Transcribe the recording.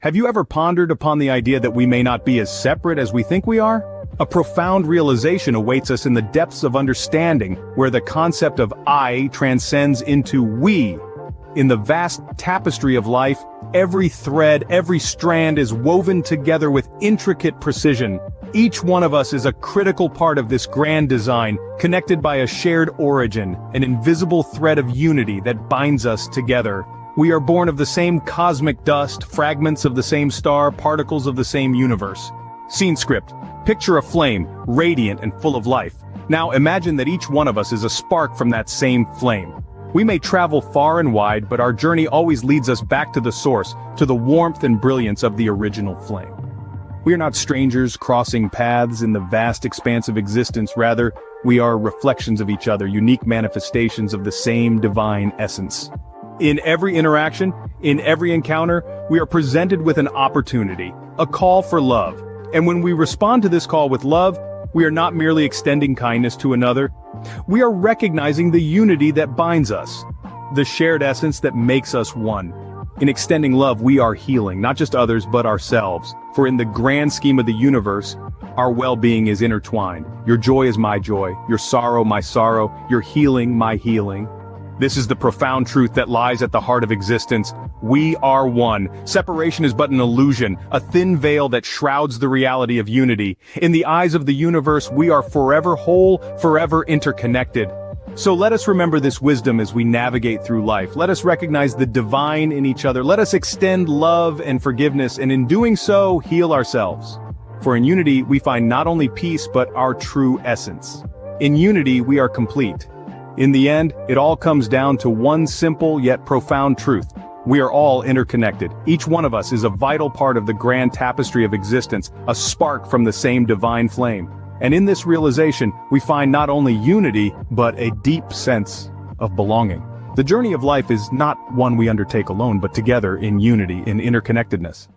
Have you ever pondered upon the idea that we may not be as separate as we think we are? A profound realization awaits us in the depths of understanding, where the concept of I transcends into we. In the vast tapestry of life, every thread, every strand is woven together with intricate precision. Each one of us is a critical part of this grand design, connected by a shared origin, an invisible thread of unity that binds us together. We are born of the same cosmic dust, fragments of the same star, particles of the same universe. Scene script. Picture a flame, radiant and full of life. Now imagine that each one of us is a spark from that same flame. We may travel far and wide, but our journey always leads us back to the source, to the warmth and brilliance of the original flame. We are not strangers crossing paths in the vast expanse of existence, rather, we are reflections of each other, unique manifestations of the same divine essence. In every interaction, in every encounter, we are presented with an opportunity, a call for love. And when we respond to this call with love, we are not merely extending kindness to another. We are recognizing the unity that binds us, the shared essence that makes us one. In extending love, we are healing, not just others, but ourselves. For in the grand scheme of the universe, our well-being is intertwined. Your joy is my joy, your sorrow my sorrow, your healing my healing. This is the profound truth that lies at the heart of existence. We are one. Separation is but an illusion, a thin veil that shrouds the reality of unity. In the eyes of the universe, we are forever whole, forever interconnected. So let us remember this wisdom as we navigate through life. Let us recognize the divine in each other. Let us extend love and forgiveness, and in doing so, heal ourselves. For in unity, we find not only peace, but our true essence. In unity, we are complete. In the end, it all comes down to one simple yet profound truth. We are all interconnected. Each one of us is a vital part of the grand tapestry of existence, a spark from the same divine flame. And in this realization, we find not only unity, but a deep sense of belonging. The journey of life is not one we undertake alone, but together in unity, in interconnectedness.